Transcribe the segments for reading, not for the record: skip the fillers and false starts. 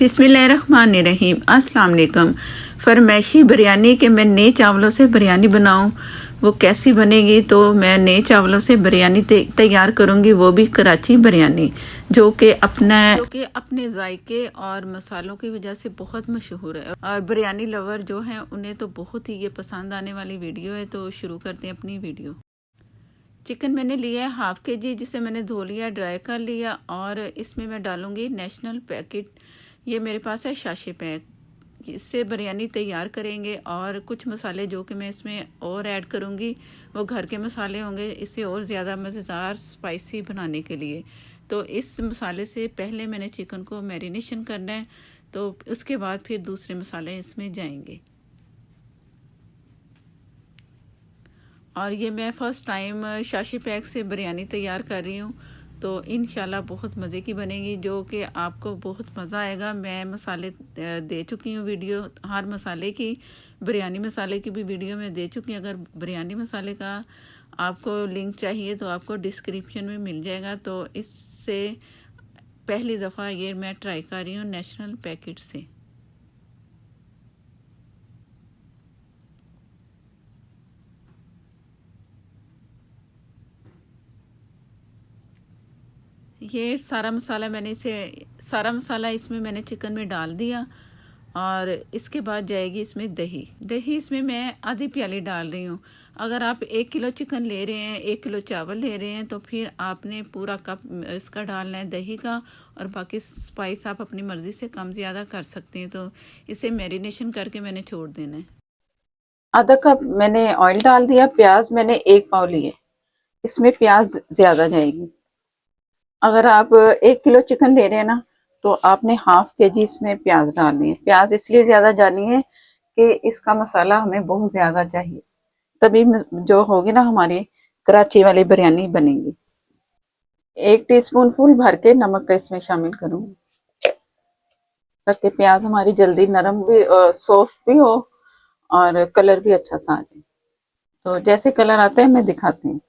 बिस्मिल्लाहिर्रहमानिर्रहीम। अस्सलाम वालेकुम। फरमाइशी बिरयानी के मैं नए चावलों से बिरयानी बनाऊं, वो कैसी बनेगी? तो मैं नए चावलों से बिरयानी तैयार करूंगी, वो भी कराची बिरयानी, जो कि अपने जायके और मसालों की वजह से बहुत मशहूर है। और बिरयानी लवर जो हैं उन्हें तो बहुत ही ये पसंद आने वाली वीडियो है। तो शुरू करते हैं अपनी वीडियो। चिकन मैंने लिया है हाफ़ के जी, जिसे मैंने धो लिया, ड्राई कर लिया, और इसमें मैं डालूंगी नेशनल पैकेट। ये मेरे पास है शाशे पैक। इससे बिरयानी तैयार करेंगे, और कुछ मसाले जो कि मैं इसमें और ऐड करूंगी वो घर के मसाले होंगे, इसे और ज़्यादा मज़ेदार स्पाइसी बनाने के लिए। तो इस मसाले से पहले मैंने चिकन को मैरिनेशन करना है, तो उसके बाद फिर दूसरे मसाले इसमें जाएंगे। और ये मैं फ़र्स्ट टाइम शाशी पैक से बिरयानी तैयार कर रही हूँ, तो इंशाल्लाह बहुत मज़े की बनेगी, जो कि आपको बहुत मज़ा आएगा। मैं मसाले दे चुकी हूँ वीडियो, हर मसाले की, बिरयानी मसाले की भी वीडियो मैं दे चुकी हूँ। अगर बिरयानी मसाले का आपको लिंक चाहिए तो आपको डिस्क्रिप्शन में मिल जाएगा। तो इससे पहली दफ़ा ये मैं ट्राई कर रही हूँ नेशनल पैकेट से। ये सारा मसाला इसमें मैंने चिकन में डाल दिया। और इसके बाद जाएगी इसमें दही। दही इसमें मैं आधी प्याली डाल रही हूँ। अगर आप 1 किलो चिकन ले रहे हैं, 1 किलो चावल ले रहे हैं, तो फिर आपने पूरा कप इसका डालना है दही का। और बाकी स्पाइस आप अपनी मर्ज़ी से कम ज़्यादा कर सकते हैं। तो इसे मैरिनेशन करके मैंने छोड़ देना है। आधा कप मैंने ऑयल डाल दिया। प्याज मैंने 1 पाव लिए, इसमें प्याज ज़्यादा जाएगी। अगर आप 1 किलो चिकन ले रहे हैं ना, तो आपने हाफ के जी इसमें प्याज डालनी है। प्याज इसलिए ज़्यादा डालनी है कि इसका मसाला हमें बहुत ज़्यादा चाहिए, तभी जो होगी ना हमारी कराची वाली बिरयानी बनेगी। 1 टीस्पून फुल भर के नमक का इसमें शामिल करूँगी, ताकि प्याज हमारी जल्दी नरम भी, सॉफ्ट भी हो, और कलर भी अच्छा सा आ जाए। तो जैसे कलर आता है मैं दिखाती हूँ।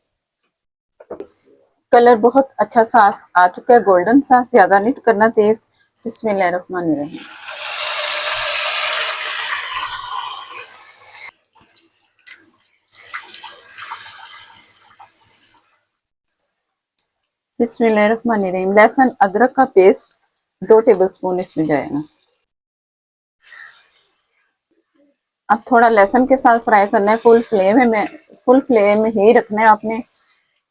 कलर बहुत अच्छा सा आ चुका है, गोल्डन सा, ज्यादा नहीं करना तेज। बिस्मिल्लाहिर्रहमानिर्रहीम। बिस्मिल्लाहिर्रहमानिर्रहीम। लहसुन अदरक का पेस्ट 2 टेबलस्पून इसमें जाएगा। अब थोड़ा लहसुन के साथ फ्राई करना है, फुल फ्लेम ही रखना है आपने।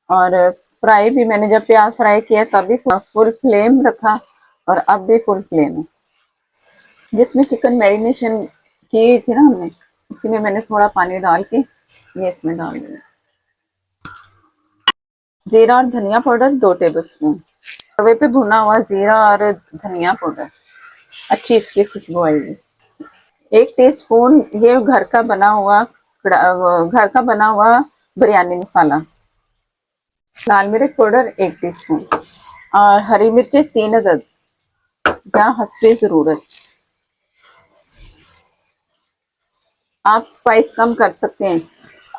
और फ्राई भी मैंने जब प्याज फ्राई किया तब भी फुल फ्लेम रखा, और अब भी फुल फ्लेम है। जिसमें चिकन मैरिनेशन की थी ना हमने, उसी में मैंने थोड़ा पानी डाल के ये इसमें डाल दिया। जीरा और धनिया पाउडर 2 टेबलस्पून। तवे पे भुना हुआ जीरा और धनिया पाउडर, अच्छी इसकी खुशबू आएगी। 1 टीस्पून ये घर का बना हुआ बिरयानी मसाला। लाल मिर्च पाउडर 1 टीस्पून, और हरी मिर्चें 3 अदद, या हस्बे जरूरत। आप स्पाइस कम कर सकते हैं,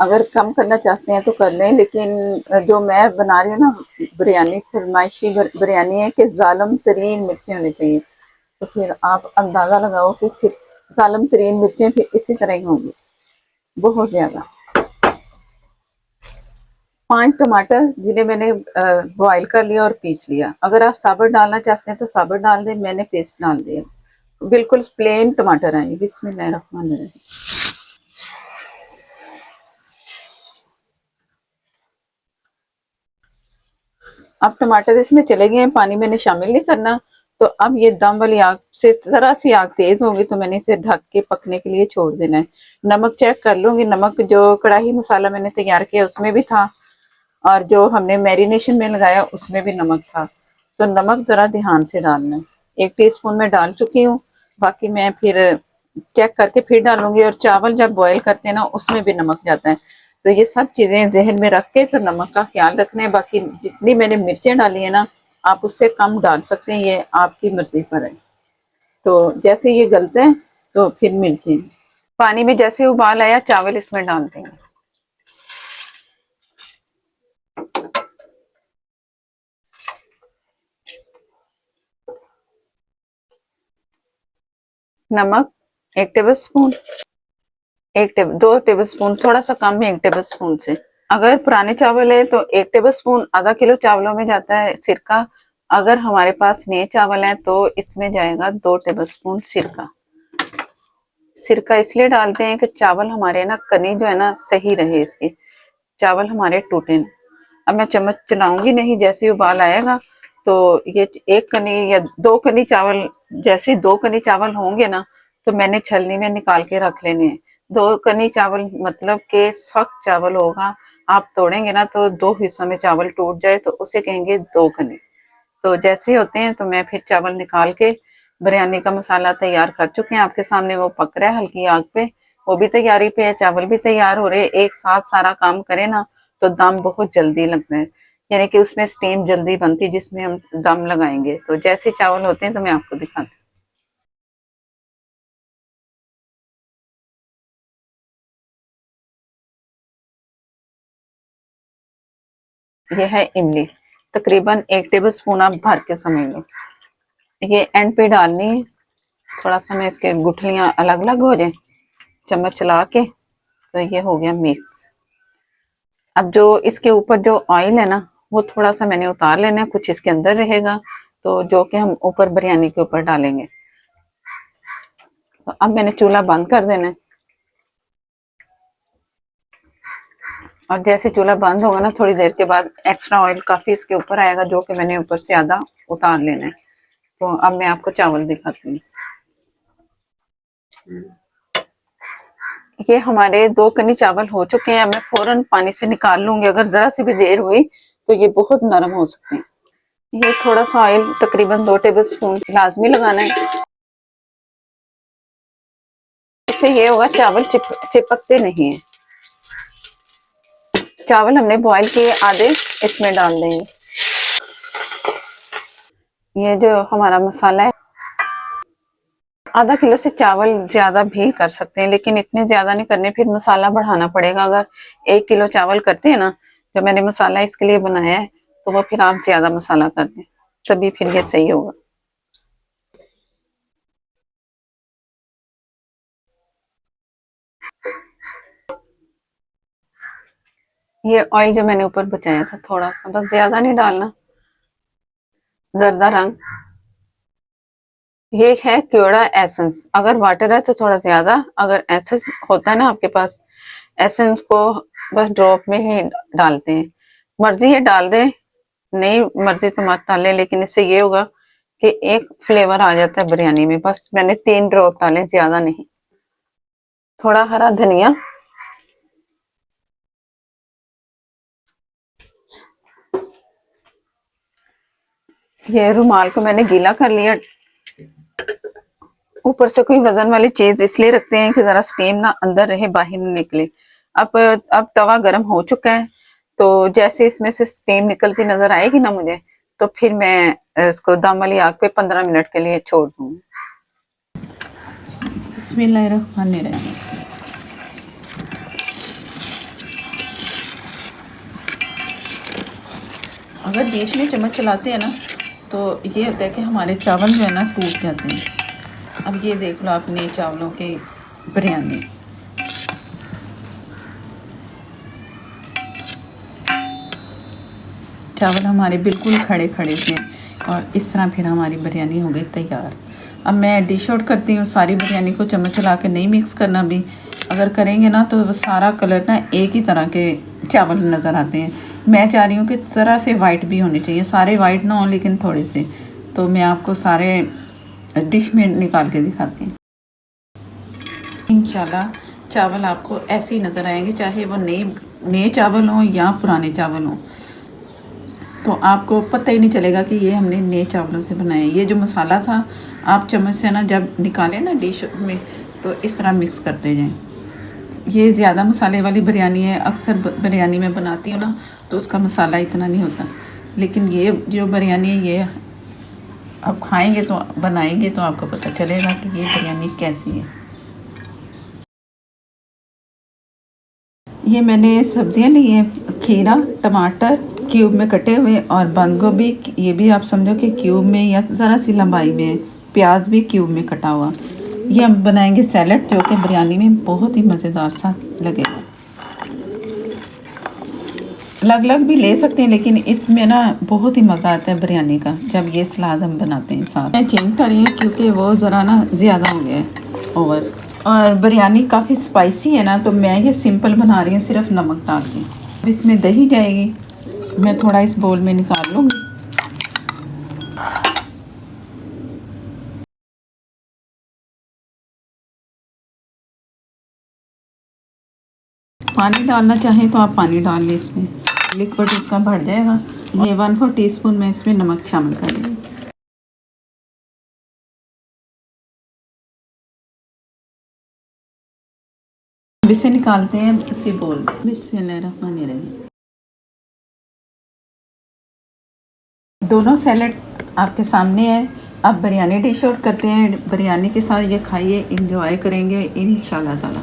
अगर कम करना चाहते हैं तो कर लें, लेकिन जो मैं बना रही हूँ ना बिरयानी, फरमाइशी बिरयानी है कि जालम तरीन मिर्चें होनी चाहिए। तो फिर आप अंदाज़ा लगाओ कि फिर जालम तरीन मिर्चें फिर इसी तरह ही होंगी, बहुत ज़्यादा। 5 टमाटर जिन्हें मैंने बॉयल कर लिया और पीस लिया। अगर आप साबुत डालना चाहते हैं तो साबुत डाल दें, मैंने पेस्ट डाल दिया। बिल्कुल प्लेन टमाटर आए। बिस्मिल्लाहिर्रहमानिर्रहीम। अब टमाटर इसमें चले गए हैं, पानी मैंने शामिल नहीं करना। तो अब ये दम वाली आग से जरा सी आग तेज होगी तो मैंने इसे ढक के पकने के लिए छोड़ देना है। नमक चेक कर लूंगी, नमक जो कढ़ाई मसाला मैंने तैयार किया उसमें भी था, और जो हमने मैरिनेशन में लगाया उसमें भी नमक था। तो नमक जरा ध्यान से डालना है। 1 टीस्पून में डाल चुकी हूँ, बाकी मैं फिर चेक करके फिर डालूंगी। और चावल जब बॉयल करते हैं ना उसमें भी नमक जाता है। तो ये सब चीजें जहन में रख के तो नमक का ख्याल रखना है। बाकी जितनी मैंने मिर्चें डाली है ना, आप उससे कम डाल सकते हैं, ये आपकी मर्जी पर है। तो जैसे ये गलते हैं तो फिर मिर्चें, पानी में जैसे उबाल आया चावल इसमें डाल देंगे। नमक 1 टेबल स्पून, 2 टेबल स्पून, थोड़ा सा कम है 1 टेबल स्पून से। अगर पुराने चावल है तो 1 टेबल स्पून, आधा किलो चावलों में जाता है सिरका। अगर हमारे पास नए चावल हैं तो इसमें जाएगा 2 टेबल स्पून सिरका। सिरका इसलिए डालते हैं कि चावल हमारे ना कनी जो है ना सही रहे, इसकी चावल हमारे टूटे ना। अब मैं चम्मच चलाऊंगी नहीं, जैसे उबाल आएगा तो ये 1 कनी या 2 कनी चावल, जैसे 2 कनी चावल होंगे ना तो मैंने छलनी में निकाल के रख लेने हैं। 2 कनी चावल मतलब के सख्त चावल होगा, आप तोड़ेंगे ना तो 2 हिस्सों में चावल टूट जाए तो उसे कहेंगे 2 कनी। तो जैसे होते हैं तो मैं फिर चावल निकाल के बिरयानी का मसाला तैयार कर चुके हैं आपके सामने, वो पक रहा है हल्की आग पे, वो भी तैयारी पे है, चावल भी तैयार हो रहे हैं। एक साथ सारा काम करें ना तो दम बहुत जल्दी लगता है, यानी कि उसमें स्टीम जल्दी बनती है जिसमें हम दम लगाएंगे। तो जैसे चावल होते हैं तो मैं आपको दिखाती हूँ। ये है इमली, तकरीबन 1 टेबल स्पून आप भर के समझ लो। ये एंड पे डालनी है, थोड़ा सा मैं इसके गुठलियां अलग अलग हो जाए चम्मच चला के, तो ये हो गया मिक्स। अब जो इसके ऊपर जो ऑयल है ना वो थोड़ा सा मैंने उतार लेना है, कुछ इसके अंदर रहेगा तो जो कि हम ऊपर बिरयानी के ऊपर डालेंगे। तो अब मैंने चूल्हा बंद कर देना है, और जैसे चूल्हा बंद होगा ना थोड़ी देर के बाद एक्स्ट्रा ऑयल काफी इसके ऊपर आएगा, जो कि मैंने ऊपर से आधा उतार लेना है। तो अब मैं आपको चावल दिखाती हूँ। ये हमारे 2 कनी चावल हो चुके हैं, मैं फौरन पानी से निकाल लूंगी, अगर जरा सी भी देर हुई तो ये बहुत नरम हो सकते हैं। ये थोड़ा सा ऑयल तकरीबन 2 टेबल स्पून लाजमी लगाना है, इससे ये होगा चावल चिपकते नहीं है। चावल हमने बॉईल किए आधे, इसमें डाल देंगे। ये जो हमारा मसाला है, आधा किलो से चावल ज्यादा भी कर सकते हैं, लेकिन इतने ज्यादा नहीं करने, फिर मसाला बढ़ाना पड़ेगा। अगर 1 किलो चावल करते हैं ना, जो मैंने मसाला इसके लिए बनाया है, तो वो फिर आप ज्यादा मसाला कर दें, तभी फिर ये सही होगा। ये ऑयल जो मैंने ऊपर बचाया था थोड़ा सा, बस ज्यादा नहीं डालना। जर्दा रंग, ये है क्योड़ा एसेंस, अगर वाटर है तो थोड़ा ज्यादा, अगर एसेंस होता है ना आपके पास, एसेंस को बस ड्रॉप में ही डालते हैं। मर्जी है डाल दे, नहीं मर्जी तो मत डालें, लेकिन इससे ये होगा कि एक फ्लेवर आ जाता है बिरयानी में। बस मैंने 3 ड्रॉप डाले, ज्यादा नहीं। थोड़ा हरा धनिया, ये रुमाल को मैंने गीला कर लिया। ऊपर से कोई वजन वाली चीज इसलिए रखते हैं कि जरा स्टीम ना अंदर रहे, बाहर ना निकले। अब तवा गर्म हो चुका है, तो जैसे इसमें से स्टीम निकलती नजर आएगी ना मुझे, तो फिर मैं इसको दम वाली आग पे 15 मिनट के लिए छोड़ दूंगी। बिस्मिल्लाहिर्रहमानिर्रहीम। अगर बीच में चम्मच चलाते हैं ना तो ये होता है कि हमारे चावल जो है ना टूट जाते हैं। अब ये देख लो आपने चावलों की बिरयानी, चावल हमारे बिल्कुल खड़े खड़े थे, और इस तरह फिर हमारी बिरयानी हो गई तैयार। अब मैं डिश आउट करती हूँ। सारी बिरयानी को चम्मच चला के नहीं मिक्स करना भी, अगर करेंगे ना तो वो सारा कलर ना एक ही तरह के चावल नज़र आते हैं। मैं चाह रही हूँ कि ज़रा से वाइट भी होने चाहिए, सारे वाइट ना हो लेकिन थोड़े से। तो मैं आपको सारे डिश में निकाल के दिखाती हूँ। इंशाल्लाह चावल आपको ऐसे ही नज़र आएंगे, चाहे वो नए नए चावल हों या पुराने चावल हों, तो आपको पता ही नहीं चलेगा कि ये हमने नए चावलों से बनाया है। ये जो मसाला था, आप चम्मच से ना जब निकालें ना डिश में, तो इस तरह मिक्स करते जाएं। ये ज़्यादा मसाले वाली बिरयानी है, अक्सर बिरयानी में बनाती हूँ ना तो उसका मसाला इतना नहीं होता, लेकिन ये जो बिरयानी है ये आप खाएंगे तो बनाएंगे तो आपको पता चलेगा कि ये बिरयानी कैसी है। ये मैंने सब्जियां ली हैं, खीरा, टमाटर क्यूब में कटे हुए, और बंद गोभी, ये भी आप समझो कि क्यूब में या ज़रा सी लंबाई में है, प्याज भी क्यूब में कटा हुआ। ये हम बनाएंगे सैलड, जो कि बिरयानी में बहुत ही मज़ेदार सा लगेगा। अलग अलग भी ले सकते हैं, लेकिन इसमें ना बहुत ही मज़ा आता है बिरयानी का जब ये सलाद हम बनाते हैं साथ। मैं चेंज कर रही हूँ क्योंकि वो ज़रा ना ज़्यादा हो गया है ओवर, और बिरयानी काफ़ी स्पाइसी है ना, तो मैं ये सिंपल बना रही हूँ सिर्फ नमक डाल के। अब इसमें दही जाएगी, मैं थोड़ा इस बोल में निकाल लूँगी। पानी डालना चाहें तो आप पानी डाल लें, इसमें लिक्विड इसका भर जाएगा। ये 1/4 टीस्पून में इसमें नमक शामिल कर देंगे। इसे निकालते हैं उसी बोल में। बिस्मिल्लाहिर्रहमानिर्रहीम। दोनों सैलेड आपके सामने है। अब बिरयानी डिश आउट करते हैं। बिरयानी के साथ ये खाइए, इंजॉय करेंगे इंशाल्लाह ताला।